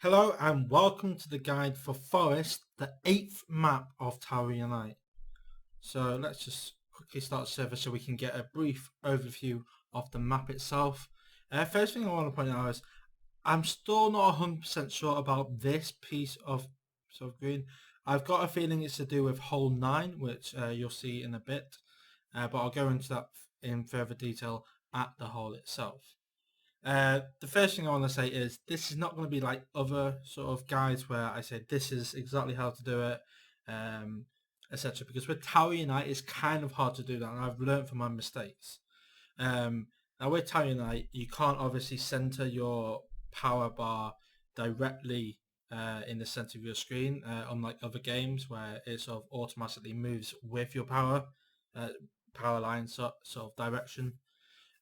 Hello and welcome to the guide for Forest, the 8th map of Tower Unite. So let's just quickly start the server so we can get a brief overview of the map itself. First thing I want to point out is I'm still not 100% sure about this piece of sort of green. I've got a feeling it's to do with hole 9, which you'll see in a bit, but I'll go into that in further detail at the hole itself. The first thing I want to say is this is not going to be like other sort of guides where I say this is exactly how to do it, etc. Because with Tower Unite, it's kind of hard to do that, and I've learned from my mistakes. Now with Tower Unite, you can't obviously center your power bar directly in the center of your screen, unlike other games where it sort of automatically moves with your power line sort of direction.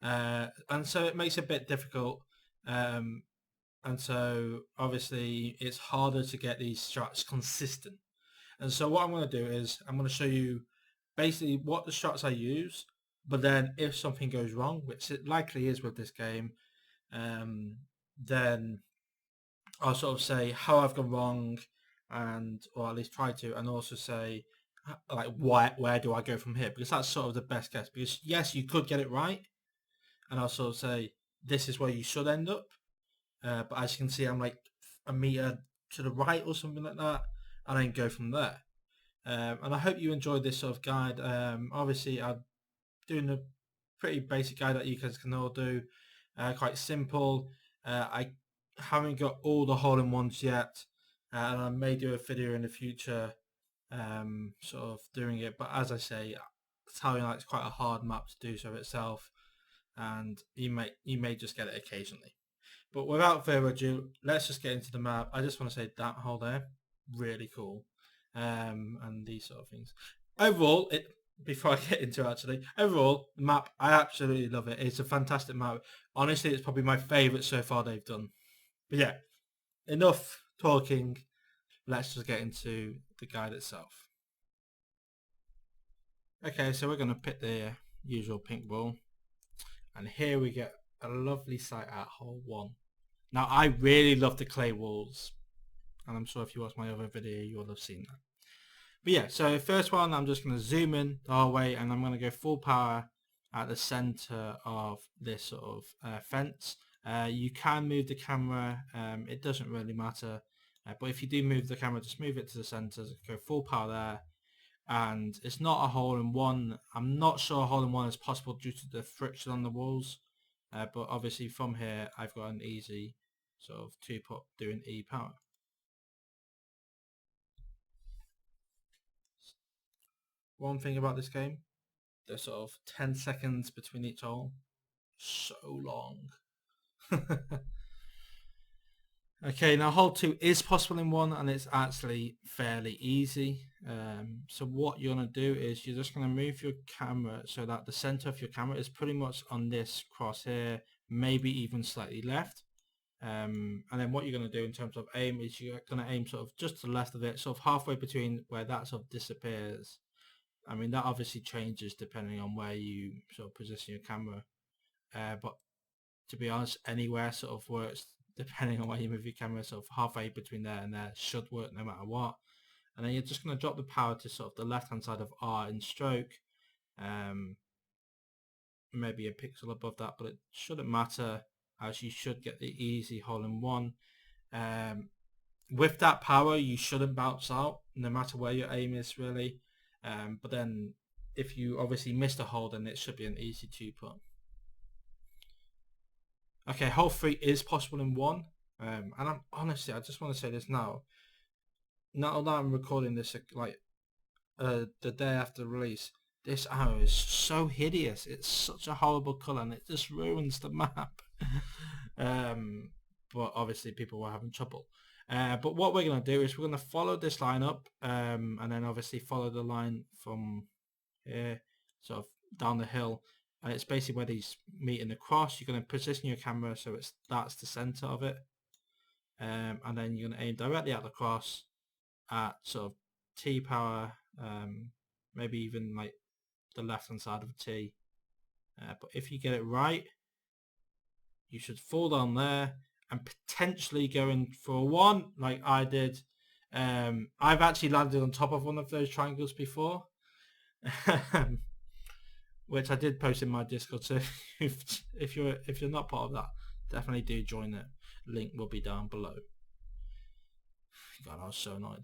And so it makes it a bit difficult. And so obviously it's harder to get these strats consistent. And so what I'm going to do is I'm going to show you basically what the strats I use, but then if something goes wrong, which it likely is with this game, then I'll sort of say how I've gone wrong, and or at least try to, and also say like where do I go from here, because that's sort of the best guess. Because yes, you could get it right, and I'll sort of say this is where you should end up. But as you can see, I'm like a meter to the right or something like that, and then go from there. And I hope you enjoyed this sort of guide. Obviously, I'm doing a pretty basic guide that you guys can all do. Quite simple. I haven't got all the hole-in-ones yet, and I may do a video in the future sort of doing it. But as I say, Italian like, it's quite a hard map to do so itself, and you may just get it occasionally. But without further ado, let's just get into the map. I just want to say that hole there, really cool, and these sort of things. Overall, before I get into it actually, overall the map I absolutely love it. It's a fantastic map. Honestly, it's probably my favourite so far they've done. But yeah, enough talking. Let's just get into the guide itself. Okay, so we're going to pick the usual pink ball, and here we get a lovely sight at hole 1. Now I really love the clay walls, and I'm sure if you watch my other video you'll have seen that. But yeah, so first one, I'm just going to zoom in the whole way, and I'm going to go full power at the center of this sort of fence. You can move the camera, it doesn't really matter, but if you do move the camera, just move it to the center, go full power there. And it's not a hole-in-one. I'm not sure a hole-in-one is possible due to the friction on the walls, but obviously from here I've got an easy sort of 2-putt doing E power. One thing about this game, the sort of 10 seconds between each hole, so long. Okay, now hole 2 is possible in one, and it's actually fairly easy. So what you're going to do is you're just going to move your camera so that the center of your camera is pretty much on this cross here, maybe even slightly left. And then what you're going to do in terms of aim is you're going to aim sort of just to the left of it, sort of halfway between where that sort of disappears. I mean, that obviously changes depending on where you sort of position your camera. But to be honest, anywhere sort of works depending on where you move your camera. Sort of halfway between there and there should work no matter what. And then you're just going to drop the power to sort of the left-hand side of R in stroke. Maybe a pixel above that, but it shouldn't matter, as you should get the easy hole-in-one. With that power, you shouldn't bounce out, no matter where your aim is, really. But then, if you obviously missed a hole, then it should be an easy 2-putt. Okay, hole 3 is possible in one. And I'm honestly, I just want to say this now. Now that I'm recording this, like the day after release, this arrow is so hideous. It's such a horrible color, and it just ruins the map. But obviously, people were having trouble. But what we're going to do is we're going to follow this line up, and then obviously follow the line from here, sort of down the hill. And it's basically where these meet in the cross. You're going to position your camera so that's the center of it. And then you're going to aim directly at the cross at sort of T power, maybe even like the left hand side of a T. But if you get it right, you should fall down there, and potentially going for a one like I did. I've actually landed on top of one of those triangles before, which I did post in my Discord. So if you're not part of that, definitely do join it. Link will be down below. God, I was so annoyed.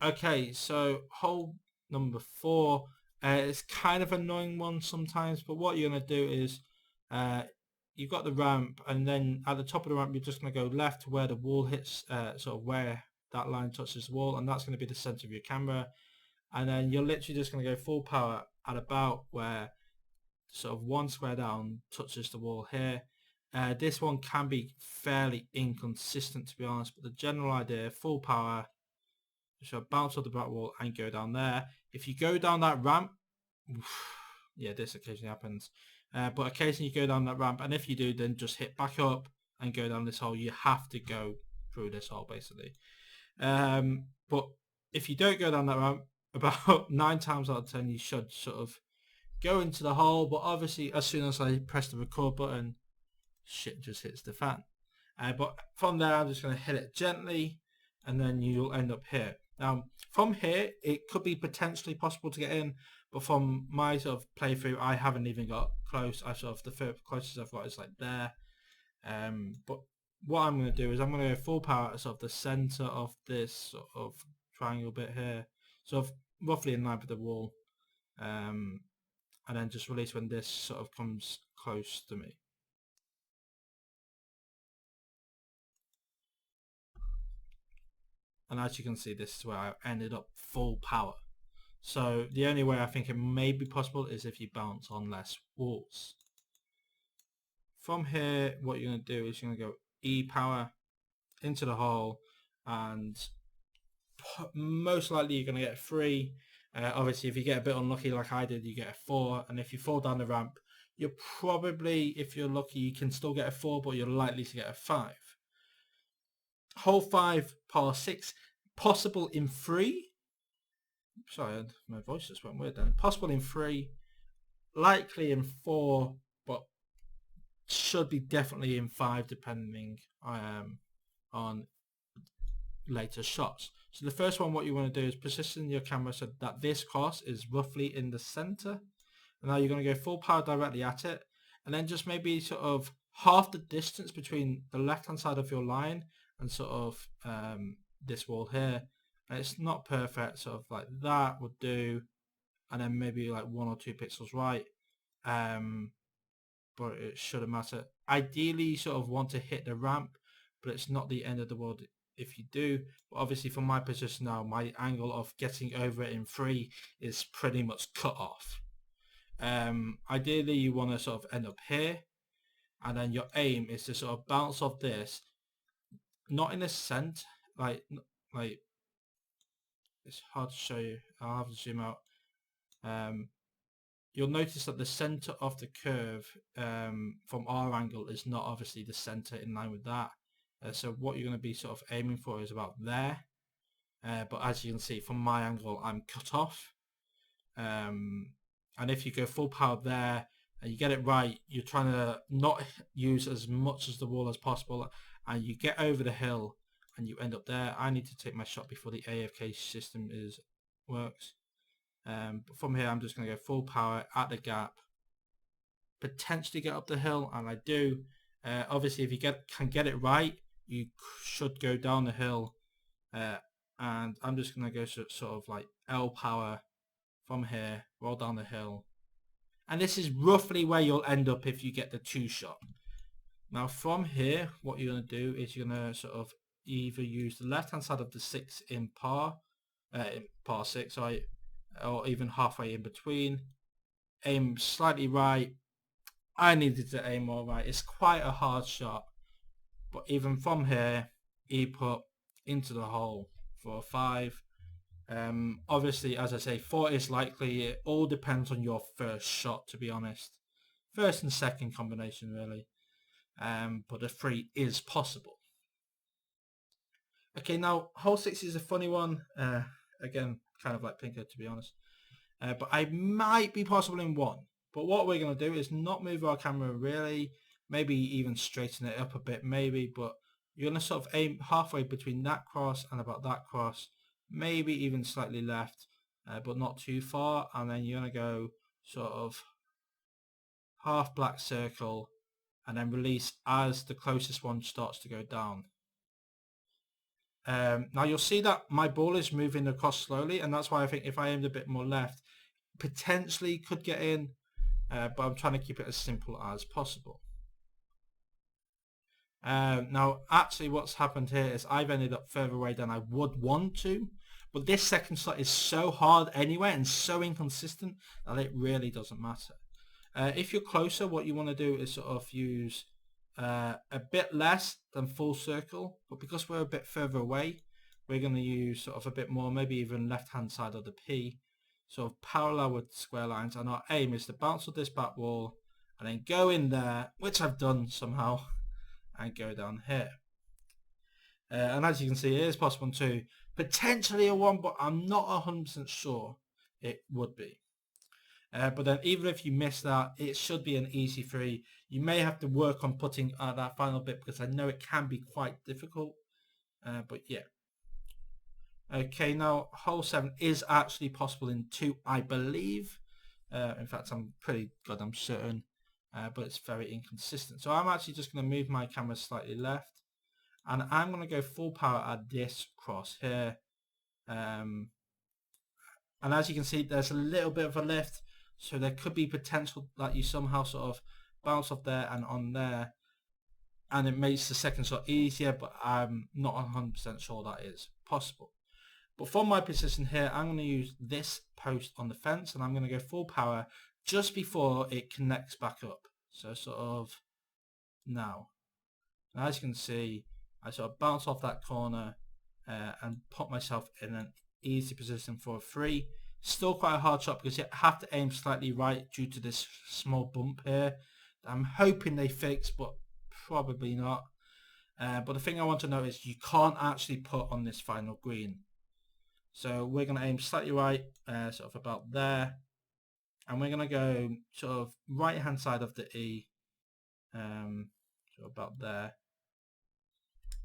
Okay, so hole number 4. It's kind of an annoying one sometimes, but what you're going to do is you've got the ramp, and then at the top of the ramp you're just going to go left where the wall hits, sort of where that line touches the wall, and that's going to be the center of your camera. And then you're literally just going to go full power at about where sort of 1 square down touches the wall here. This one can be fairly inconsistent, to be honest, but the general idea, full power, so bounce off the back wall and go down there. If you go down that ramp, yeah, this occasionally happens, but occasionally you go down that ramp, and if you do, then just hit back up and go down this hole. You have to go through this hole basically. But if you don't go down that ramp, about 9 times out of 10 you should sort of go into the hole, but obviously as soon as I press the record button, shit just hits the fan. But from there I'm just going to hit it gently, and then you'll end up here. Now from here it could be potentially possible to get in, but from my sort of playthrough I haven't even got close. I sort of, the closest I've got is like there. But what I'm going to do is I'm going to go full power at sort of the center of this sort of triangle bit here, sort of roughly in line with the wall, and then just release when this sort of comes close to me. And as you can see, this is where I ended up full power. So the only way I think it may be possible is if you bounce on less walls. From here, what you're going to do is you're going to go E power into the hole, and most likely you're going to get a 3. Obviously, if you get a bit unlucky like I did, you get a 4. And if you fall down the ramp, you're probably, if you're lucky, you can still get a 4, but you're likely to get a 5. Hole 5, par 6, possible in 3. Sorry, my voice just went weird then. Possible in 3, likely in 4, but should be definitely in 5 depending on later shots. So the first one, what you want to do is position your camera so that this cross is roughly in the center. And now you're going to go full power directly at it, and then just maybe sort of half the distance between the left hand side of your line and sort of this wall here. And it's not perfect, sort of like that would do, and then maybe like 1 or 2 pixels right, but it shouldn't matter. Ideally you sort of want to hit the ramp, but it's not the end of the world if you do. But obviously from my position now, my angle of getting over it in 3 is pretty much cut off. Ideally you want to sort of end up here, and then your aim is to sort of bounce off this, not in a cent, like it's hard to show you, I'll have to zoom out. You'll notice that the center of the curve from our angle is not obviously the center in line with that. So what you're going to be sort of aiming for is about there. But as you can see from my angle, I'm cut off. And if you go full power there and you get it right, you're trying to not use as much as the wall as possible, and you get over the hill and you end up there. I need to take my shot before the AFK system works. But from here I'm just going to go full power at the gap, potentially get up the hill, and I do. Obviously if you can get it right, you should go down the hill, and I'm just going to go sort of like L power from here, roll down the hill, and this is roughly where you'll end up if you get the 2 shot. Now from here what you're going to do is you're going to sort of either use the left hand side of the 6 in par 6, sorry, or even halfway in between. Aim slightly right. I needed to aim more right. It's quite a hard shot, but even from here, E-put into the hole for a 5. Obviously, as I say, 4 is likely. It all depends on your first shot, to be honest. First and second combination, really. But a 3 is possible. Okay, now hole 6 is a funny one. Again, kind of like Pinker, to be honest. But I might be possible in 1. But what we're going to do is not move our camera really. maybe even straighten it up a bit, maybe, but you're going to sort of aim halfway between that cross and about that cross, maybe even slightly left, but not too far, and then you're going to go sort of half black circle and then release as the closest one starts to go down. Now you'll see that my ball is moving across slowly, and that's why I think if I aimed a bit more left, potentially could get in, but I'm trying to keep it as simple as possible. Now actually what's happened here is I've ended up further away than I would want to, but this second shot is so hard anyway and so inconsistent that it really doesn't matter. If you're closer, what you want to do is sort of use a bit less than full circle, but because we're a bit further away, we're going to use sort of a bit more, maybe even left hand side of the P, sort of parallel with square lines, and our aim is to bounce with this back wall and then go in there, which I've done somehow, and go down here. And as you can see, it is possible to potentially a 1, but I'm not 100% sure it would be. But then even if you miss that, it should be an easy 3. You may have to work on putting that final bit, because I know it can be quite difficult. But yeah. Okay, now hole 7 is actually possible in 2, I believe. In fact, I'm pretty good, I'm certain. But it's very inconsistent. So I'm actually just going to move my camera slightly left. And I'm going to go full power at this cross here. And as you can see, there's a little bit of a lift. So there could be potential that you somehow sort of bounce off there and on there. And it makes the second shot easier, but I'm not 100% sure that is possible. But from my position here, I'm going to use this post on the fence, and I'm going to go full power just before it connects back up. So sort of now. And as you can see, I sort of bounce off that corner and put myself in an easy position for a 3. Still quite a hard shot because you have to aim slightly right due to this small bump here. I'm hoping they fix, but probably not. But the thing I want to know is you can't actually put on this final green. So we're going to aim slightly right, sort of about there. And we're going to go sort of right hand side of the E, so about there.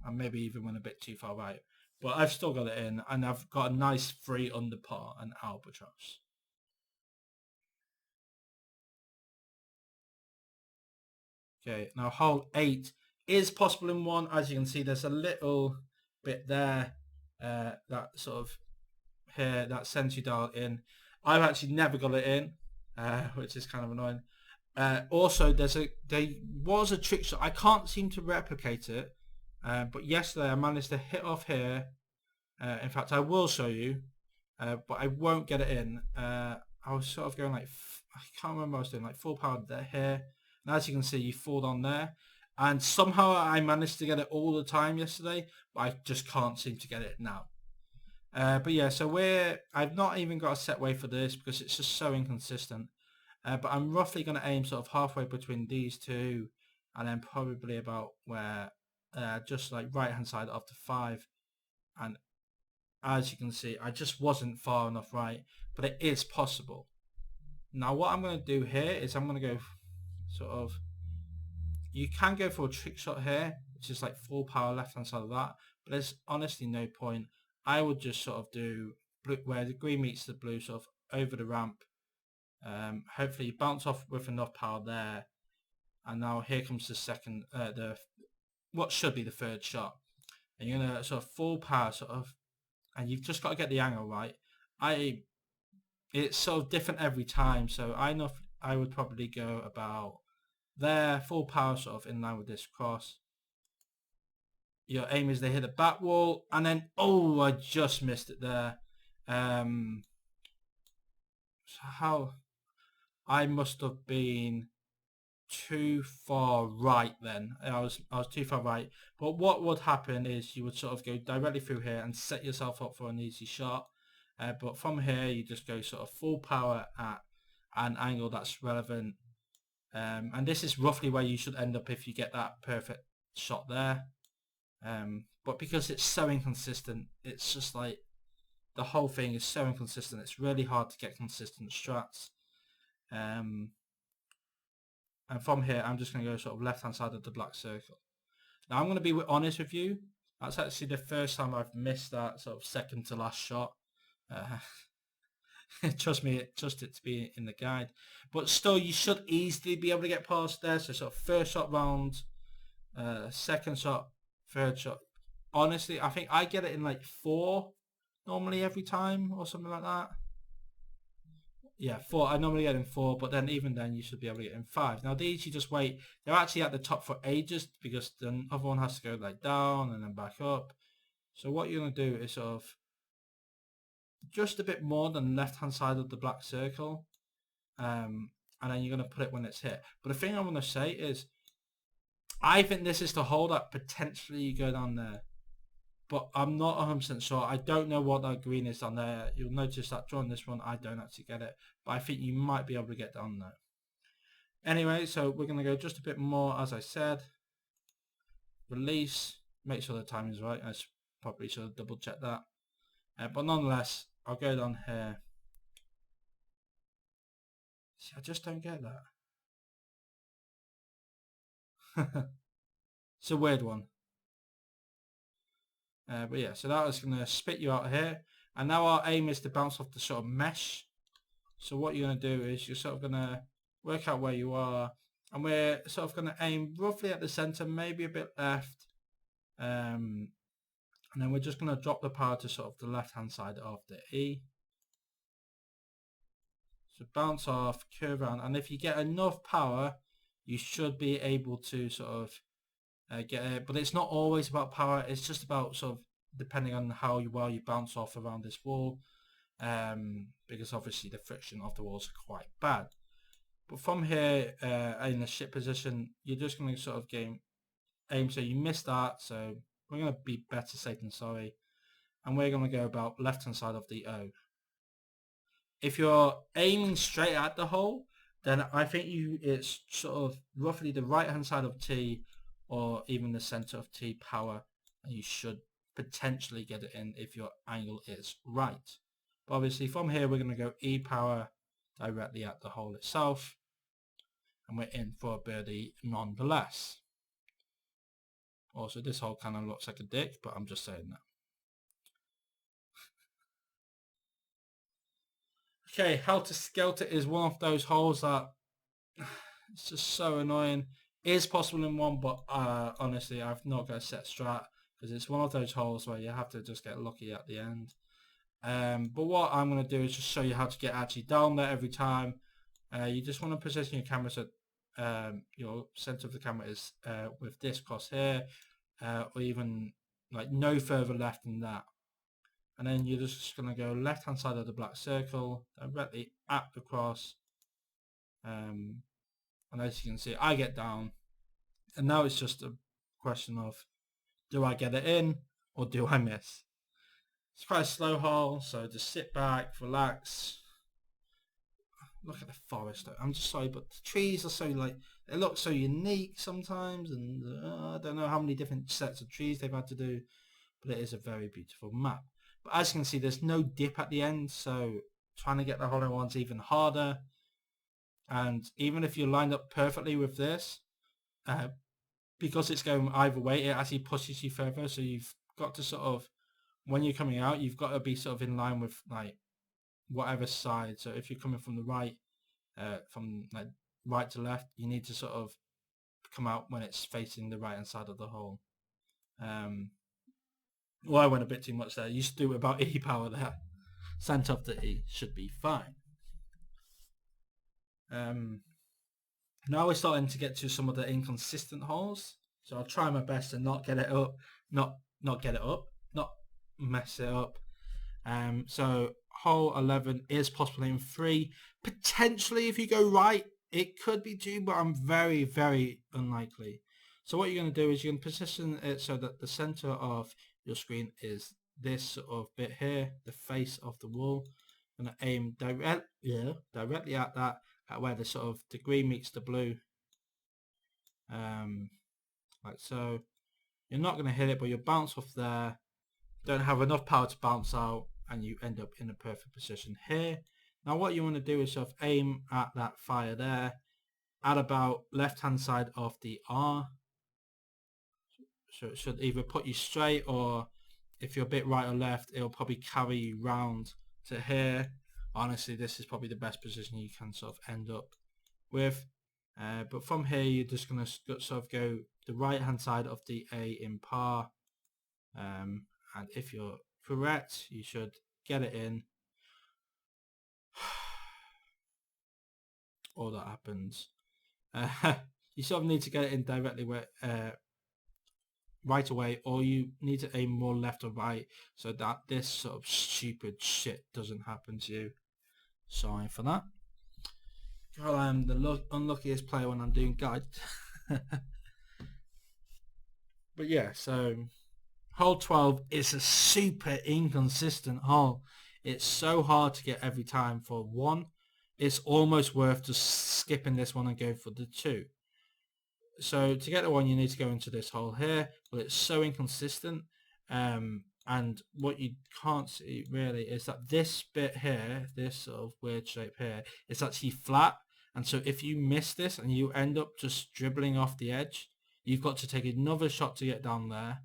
And maybe even went a bit too far right. But I've still got it in, and I've got a nice 3 under par and albatross. Okay, now hole 8 is possible in 1. As you can see, there's a little bit there that sort of here that sends you down in. I've actually never got it in, which is kind of annoying. Also, there was a trick shot. I can't seem to replicate it, but yesterday I managed to hit off here. In fact, I will show you, but I won't get it in. I was sort of going like, I can't remember what I was doing, like full power there here. And as you can see, you fall on there. And somehow I managed to get it all the time yesterday, but I just can't seem to get it now. But yeah, so I've not even got a set way for this because it's just so inconsistent. But I'm roughly going to aim sort of halfway between these two, and then probably about where, just like right hand side of the 5. And as you can see, I just wasn't far enough right, but it is possible. Now what I'm going to do here is I'm going to go sort of, you can go for a trick shot here, which is like full power left hand side of that, but there's honestly no point. I would just sort of do blue, where the green meets the blue, sort of over the ramp. Hopefully you bounce off with enough power there. And now here comes the second, what should be the 3rd shot. And you're going to sort of full power sort of, and you've just got to get the angle right. It's sort of different every time, so I know I would probably go about there, full power sort of in line with this cross. Your aim is to hit the back wall, and then, oh, I just missed it there. So how, I must have been too far right then. I was too far right. But what would happen is you would sort of go directly through here and set yourself up for an easy shot. But from here you just go sort of full power at an angle that's relevant. And this is roughly where you should end up if you get that perfect shot there. But because it's so inconsistent, it's just like the whole thing is so inconsistent. It's really hard to get consistent strats. And from here, I'm just going to go sort of left-hand side of the black circle. Now, I'm going to be honest with you. That's actually the first time I've missed that sort of second to last shot. Trust it to be in the guide. But still, you should easily be able to get past there. So sort of first shot round, second shot, third shot. Honestly, I think I get it in like 4 normally every time or something like that. Yeah, 4. I normally get in 4, but then even then you should be able to get in 5. Now these you just wait. They're actually at the top for ages because the other one has to go like down and then back up. So what you're going to do is sort of just a bit more than left hand side of the black circle. And then you're going to put it when it's hit. But the thing I want to say is I think this is the hole that potentially you go down there. But I'm not 100% sure. I don't know what that green is down there. You'll notice that during this one, I don't actually get it. But I think you might be able to get down there. Anyway, so we're going to go just a bit more, as I said. Release. Make sure the timing is right. I probably should have double checked that. But nonetheless, I'll go down here. See, I just don't get that. It's a weird one. But yeah, so that was going to spit you out here. And now our aim is to bounce off the sort of mesh. So what you're going to do is you're sort of going to work out where you are. And we're sort of going to aim roughly at the center, maybe a bit left. And then we're just going to drop the power to sort of the left-hand side of the E. So bounce off, curve around. And if you get enough power, you should be able to sort of get it. But it's not always about power. It's just about sort of depending on how well you bounce off around this wall. Because obviously the friction of the walls are quite bad. But from here in the ship position, you're just going to sort of aim. So you missed that. So we're going to be better safe than sorry. And we're going to go about left hand side of the O. If you're aiming straight at the hole, then I think it's sort of roughly the right hand side of T or even the center of T power, and you should potentially get it in if your angle is right. But obviously from here we're going to go E power directly at the hole itself, and we're in for a birdie nonetheless. Also, this hole kind of looks like a dick, but I'm just saying that. Okay, Helter Skelter is one of those holes that it's just so annoying. It is possible in one, but honestly, I've not got a set strat because it's one of those holes where you have to just get lucky at the end. But what I'm going to do is just show you how to get actually down there every time. You just want to position your camera so your center of the camera is with this cross here, or even like no further left than that. And then you're just going to go left hand side of the black circle directly at the cross. And as you can see, I get down. And now it's just a question of, do I get it in or do I miss? It's quite a slow hole, so just sit back, relax. Look at the forest though. I'm just sorry, but the trees are so like, they look so unique sometimes, and I don't know how many different sets of trees they've had to do, but it is a very beautiful map. But as you can see, there's no dip at the end, so trying to get the hollow one's even harder. And even if you're lined up perfectly with this, because it's going either way, it actually pushes you further. So you've got to sort of, when you're coming out, you've got to be sort of in line with like whatever side. So if you're coming from the right, from like right to left, you need to sort of come out when it's facing the right hand side of the hole. Well, I went a bit too much there. You should do about E power there. Center of the E should be fine. Now we're starting to get to some of the inconsistent holes. So I'll try my best to not get it up, not mess it up. So hole 11 is possible in 3. Potentially, if you go right, it could be 2, but I'm very, very unlikely. So what you're going to do is you're going to position it so that the center of your screen is this sort of bit here, the face of the wall. I'm going to aim directly at that, at where the sort of the green meets the blue. Like so. You're not going to hit it, but you'll bounce off there. Don't have enough power to bounce out, and you end up in a perfect position here. Now what you want to do is sort of aim at that fire there, at about left hand side of the R. So it should either put you straight, or if you're a bit right or left, it'll probably carry you round to here. Honestly, this is probably the best position you can sort of end up with. But from here, you're just going to sort of go the right hand side of the A in par. And if you're correct, you should get it in. All that happens. You sort of need to get it in directly where, right away, or you need to aim more left or right so that this sort of stupid shit doesn't happen to you. Sorry for that. God, I am the unluckiest player when I'm doing guides. But yeah, so hole 12 is a super inconsistent hole. It's so hard to get every time. For one, it's almost worth just skipping this one and go for the 2. So to get the 1, you need to go into this hole here, but it's so inconsistent. And what you can't see really is that this bit here, this sort of weird shape here, is actually flat. And so if you miss this and you end up just dribbling off the edge, you've got to take another shot to get down there.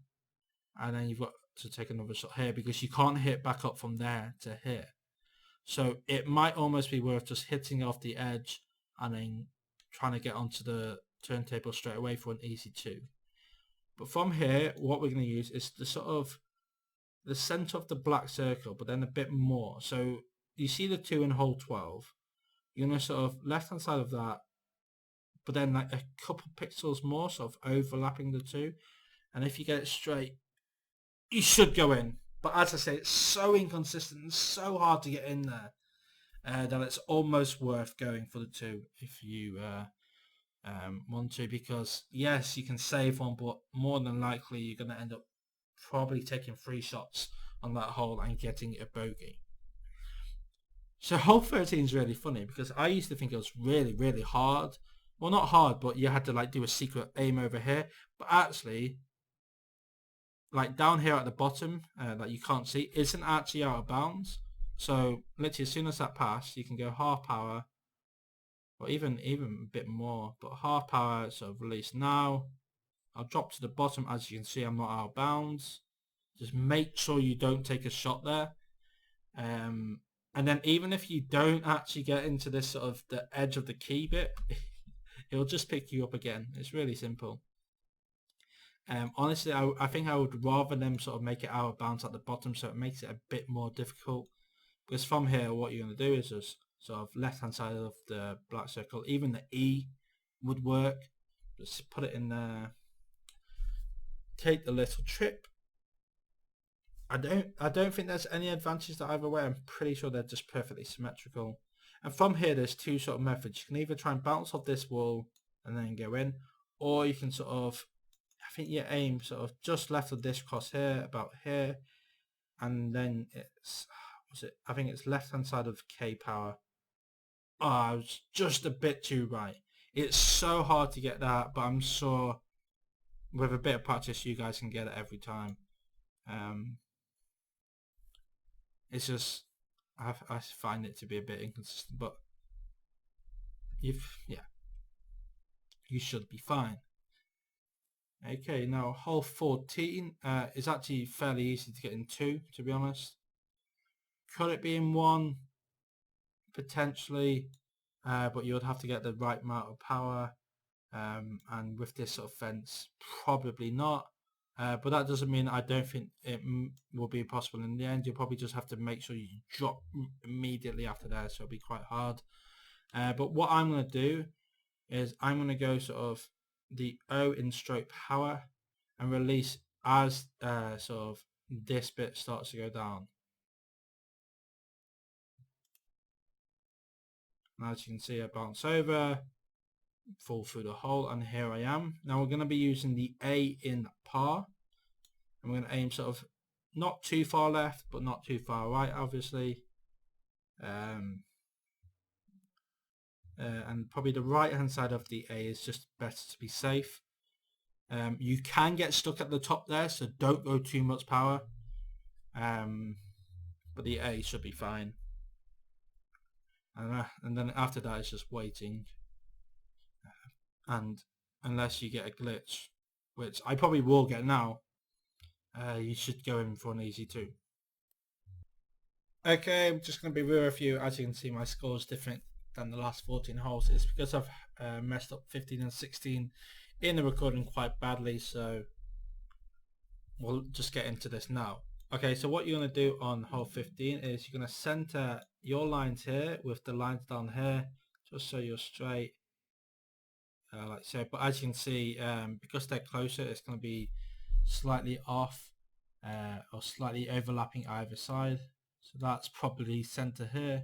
And then you've got to take another shot here because you can't hit back up from there to here. So it might almost be worth just hitting off the edge and then trying to get onto the turntable straight away for an easy 2. But from here, what we're going to use is the sort of the center of the black circle, but then a bit more. So you see the 2 in hole 12. You're going to sort of left hand side of that, but then like a couple pixels more, sort of overlapping the 2. And if you get it straight, you should go in. But as I say, it's so inconsistent and so hard to get in there that it's almost worth going for the 2 if you want to, because yes, you can save one, but more than likely you're going to end up probably taking 3 shots on that hole and getting a bogey. So hole 13 is really funny because I used to think it was really, really hard. Well, not hard, but you had to like do a secret aim over here. But actually, like down here at the bottom, that you can't see, isn't actually out of bounds. So literally as soon as that pass, you can go half power, or even a bit more, but half power, sort of release now. I'll drop to the bottom. As you can see, I'm not out of bounds. Just make sure you don't take a shot there. And then even if you don't actually get into this sort of the edge of the key bit, it'll just pick you up again. It's really simple. Honestly, I think I would rather them sort of make it out of bounds at the bottom, so it makes it a bit more difficult. Because from here, what you're going to do is just sort of left-hand side of the black circle. Even the E would work. Just put it in there. Take the little trip. I don't think there's any advantage to either way. I'm pretty sure they're just perfectly symmetrical. And from here, there's 2 sort of methods. You can either try and bounce off this wall and then go in, or you can sort of, I think you aim sort of just left of this cross here, about here, and then it's, I think it's left hand side of K power. Oh, I was just a bit too right. It's so hard to get that, but I'm sure with a bit of practice you guys can get it every time. It's just I find it to be a bit inconsistent, but you should be fine. Okay, now hole 14 is actually fairly easy to get in 2, to be honest. Could it be in 1? Potentially, but you would have to get the right amount of power, and with this sort of fence, probably not. But that doesn't mean I don't think it will be possible in the end. You'll probably just have to make sure you drop immediately after that, so it'll be quite hard. But what I'm going to do is I'm going to go sort of the O in stroke power and release as sort of this bit starts to go down. And as you can see, I bounce over, fall through the hole, and here I am. Now we're going to be using the A in par. And we're going to aim sort of not too far left, but not too far right, obviously. And probably the right hand side of the A is just better to be safe. You can get stuck at the top there, so don't go too much power. But the A should be fine. And then after that, it's just waiting. and unless you get a glitch, which I probably will get now, you should go in for an easy 2. Okay, I'm just going to be real with you. As you can see, my score is different than the last 14 holes. It's because I've messed up 15 and 16 in the recording quite badly, so we'll just get into this now. Okay, so what you're going to do on hole 15 is you're going to center your lines here with the lines down here, just so you're straight, like so. But as you can see, because they're closer, it's going to be slightly off or slightly overlapping either side. So that's probably center here.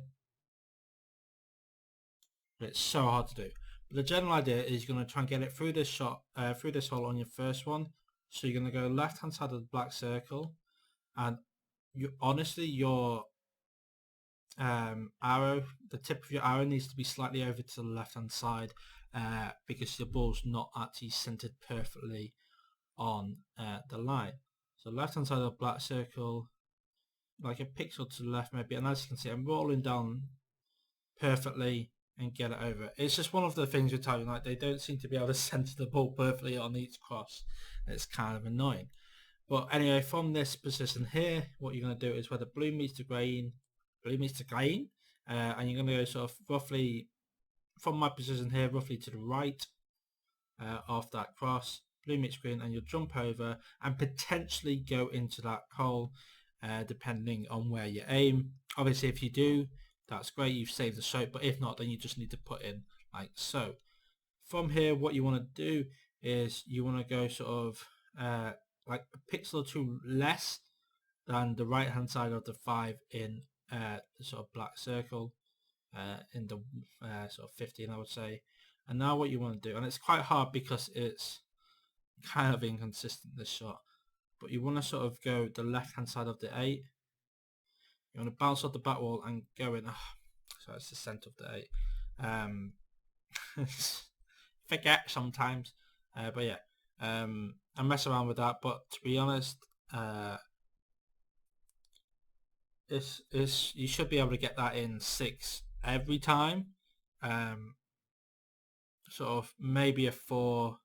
But it's so hard to do. But the general idea is you're going to try and get it through this shot, through this hole on your first one. So you're going to go left hand side of the black circle, and you honestly your arrow, the tip of your arrow needs to be slightly over to the left hand side because your ball's not actually centered perfectly on the line. So left hand side of the black circle, like a pixel to the left maybe, and as you can see I'm rolling down perfectly and get it over. It's just one of the things with Italian, like they don't seem to be able to center the ball perfectly on each cross. It's kind of annoying. But anyway, from this position here, what you're going to do is where the blue meets the green, and you're going to go sort of roughly from my position here, roughly to the right of that cross, blue meets green, and you'll jump over and potentially go into that hole depending on where you aim. Obviously if you do, that's great, you've saved the shot, but if not, then you just need to put in like so. From here, what you want to do is you want to go sort of like a pixel or 2 less than the right hand side of the 5 in the sort of black circle in the sort of 15 I would say. And now what you want to do, and it's quite hard because it's kind of inconsistent this shot, but you want to sort of go the left hand side of the 8. You want to bounce off the back wall and go in. So it's the center of the 8. Forget sometimes, but yeah, I mess around with that. But to be honest, it's you should be able to get that in 6 every time. Sort of maybe a 4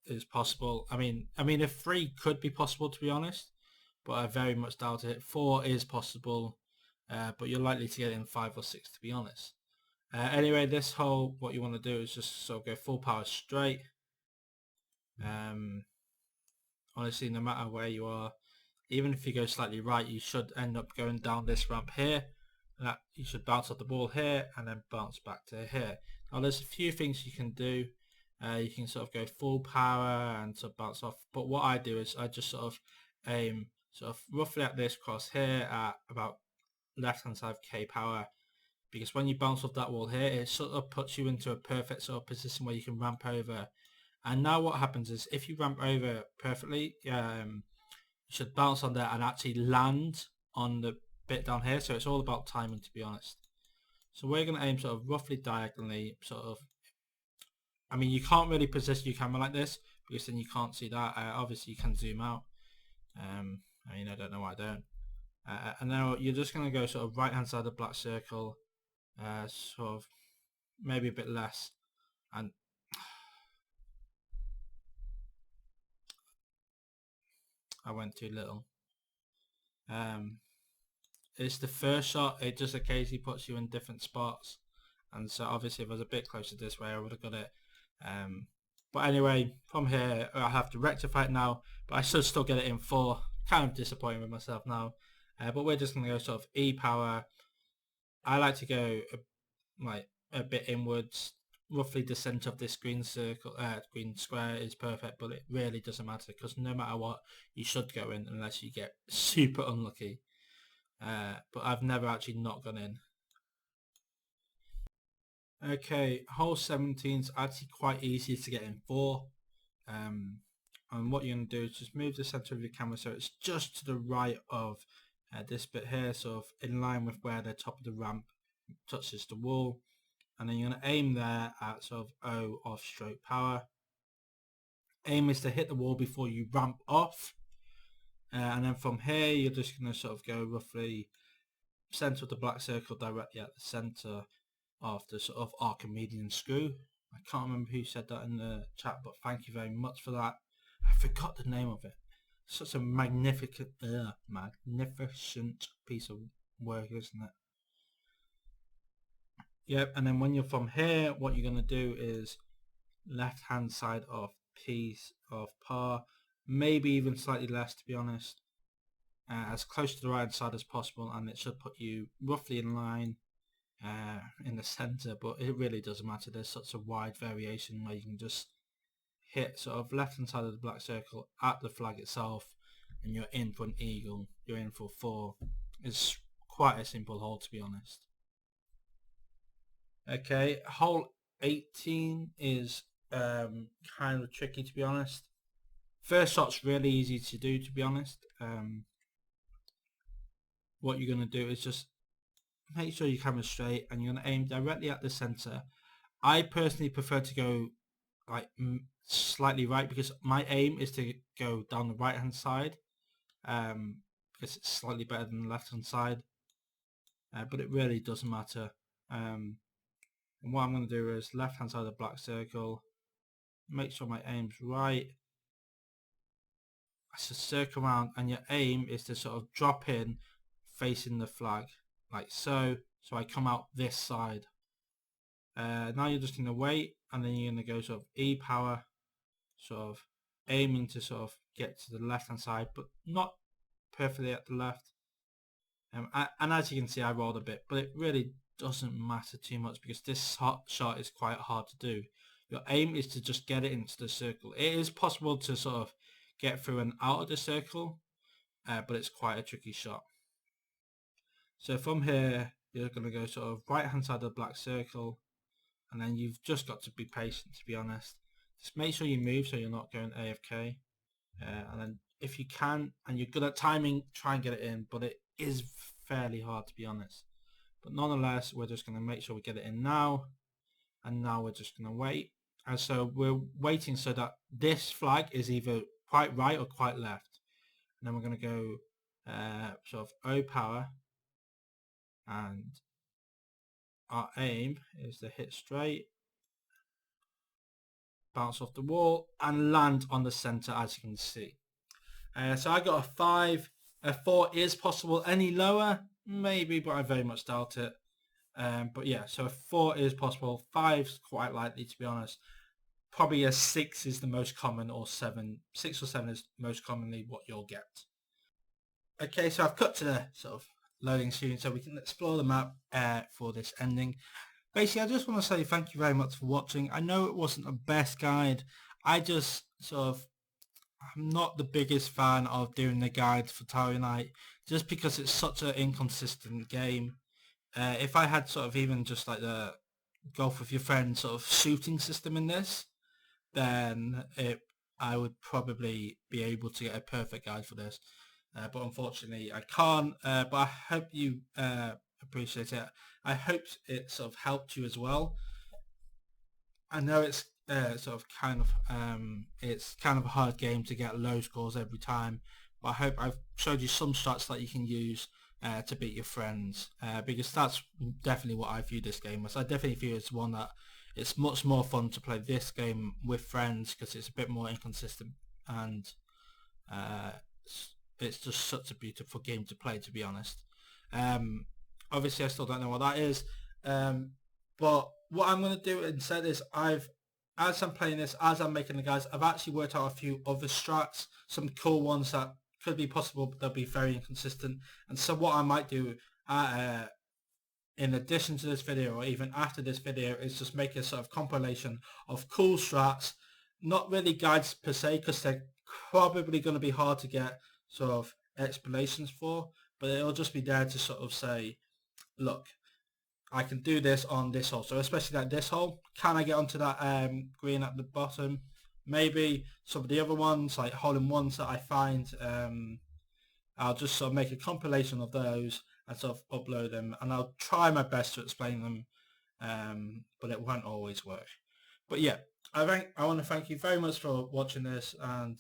is possible. I mean a 3 could be possible to be honest, but I very much doubt it. 4 is possible, but you're likely to get it in 5 or 6 to be honest. Anyway, this hole, what you want to do is just sort of go full power straight. Honestly, no matter where you are, even if you go slightly right, you should end up going down this ramp here. That you should bounce off the ball here and then bounce back to here. Now there's a few things you can do. You can sort of go full power and sort of bounce off, but what I do is I just sort of aim sort of roughly at this cross here at about left hand side of K power, because when you bounce off that wall here, it sort of puts you into a perfect sort of position where you can ramp over. And now what happens is if you ramp over perfectly, you should bounce on there and actually land on the bit down here. So it's all about timing, to be honest. So we're going to aim sort of roughly diagonally, sort of. I mean, you can't really position your camera like this because then you can't see that. Obviously, you can zoom out. I mean, I don't know why I don't. And now you're just going to go sort of right hand side of the black circle, sort of maybe a bit less, and I went too little. It's the first shot, it just occasionally puts you in different spots, and so obviously if I was a bit closer this way I would have got it. But anyway, from here I have to rectify it now, but I should still get it in 4. Kind of disappointed with myself now, but we're just going to go sort of E power. I like to go like a bit inwards. Roughly the center of this green circle, green square is perfect, but it really doesn't matter because no matter what, you should go in unless you get super unlucky. But I've never actually not gone in. Okay, hole 17 is actually quite easy to get in 4. And what you're going to do is just move the center of your camera so it's just to the right of this bit here, sort of in line with where the top of the ramp touches the wall. And then you're going to aim there at sort of O off stroke power. Aim is to hit the wall before you ramp off. And then from here, you're just going to sort of go roughly center of the black circle directly at the center of the sort of Archimedean screw, I can't remember who said that in the chat, but thank you very much for that. I forgot the name of it. Such a magnificent piece of work, isn't it? Yep, and then when you're from here, what you're going to do is left hand side of piece of par, maybe even slightly less, to be honest, as close to the right side as possible, and it should put you roughly in line in the center, but it really doesn't matter. There's such a wide variation where you can just hit sort of left hand side of the black circle at the flag itself, and you're in for an eagle, you're in for 4. It's quite a simple hole, to be honest. Okay, hole 18 is kind of tricky, to be honest. First shot's really easy to do, to be honest. What you're going to do is just make sure your camera's straight, and you're going to aim directly at the center. I personally prefer to go like slightly right, because my aim is to go down the right hand side, because it's slightly better than the left hand side, but it really doesn't matter. And what I'm going to do is left hand side of the black circle, make sure my aim's right. I just circle around, and your aim is to sort of drop in facing the flag like so. So I come out this side. Now you're just going to wait, and then you're going to go sort of E power, sort of aiming to sort of get to the left hand side, but not perfectly at the left. And as you can see, I rolled a bit, but it really doesn't matter too much, because this shot is quite hard to do. Your aim is to just get it into the circle. It is possible to sort of get through and out of the circle, but it's quite a tricky shot. So from here, you're going to go sort of right hand side of the black circle, and then you've just got to be patient, to be honest. Just make sure you move so you're not going AFK, and then if you can and you're good at timing, try and get it in, but it is fairly hard, to be honest. But nonetheless, we're just going to make sure we get it in now, and now we're just going to wait. And so we're waiting so that this flag is either quite right or quite left, and then we're going to go sort of O power, and our aim is to hit straight, bounce off the wall, and land on the center, as you can see. So I got a 5. A 4 is possible. Any lower, maybe, but I very much doubt it. But yeah, so a 4 is possible. 5's quite likely, to be honest. Probably a 6 is the most common, or 7. 6 or 7 is most commonly what you'll get. Okay, so I've cut to the sort of loading screen so we can explore the map for this ending. Basically, I just want to say thank you very much for watching. I know it wasn't the best guide. I just sort of, I'm not the biggest fan of doing the guides for Tower Unite, just because it's such an inconsistent game. If I had sort of even just like the golf with your friends sort of shooting system in this, then I would probably be able to get a perfect guide for this. But unfortunately I can't, but I hope you appreciate it. I hope it sort of helped you as well. I know it's sort of it's kind of a hard game to get low scores every time, but I hope I've showed you some shots that you can use to beat your friends, because that's definitely what I view this game as. I definitely view it as one that it's much more fun to play this game with friends, because it's a bit more inconsistent, and it's just such a beautiful game to play, to be honest. Obviously I still don't know what that is, but what I'm going to do instead is as I'm playing this, as I'm making the guides, I've actually worked out a few other strats, some cool ones that could be possible, but they'll be very inconsistent. And so what I might do in addition to this video, or even after this video, is just make a sort of compilation of cool strats, not really guides per se, because they're probably going to be hard to get sort of explanations for, but it'll just be there to sort of say, look, I can do this on this hole. So especially like this hole, can I get onto that green at the bottom? Maybe some of the other ones, like hole-in-ones that I find, I'll just sort of make a compilation of those and sort of upload them, and I'll try my best to explain them, but it won't always work. But yeah, I want to thank you very much for watching this, and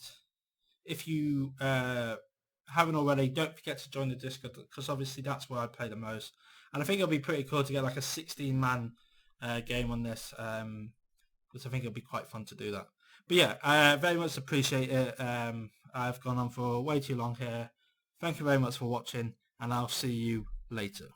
if you haven't already, don't forget to join the Discord, because obviously that's where I play the most. And I think it'll be pretty cool to get like a 16-man game on this, because I think it'll be quite fun to do that. But yeah, I very much appreciate it. I've gone on for way too long here. Thank you very much for watching, and I'll see you later.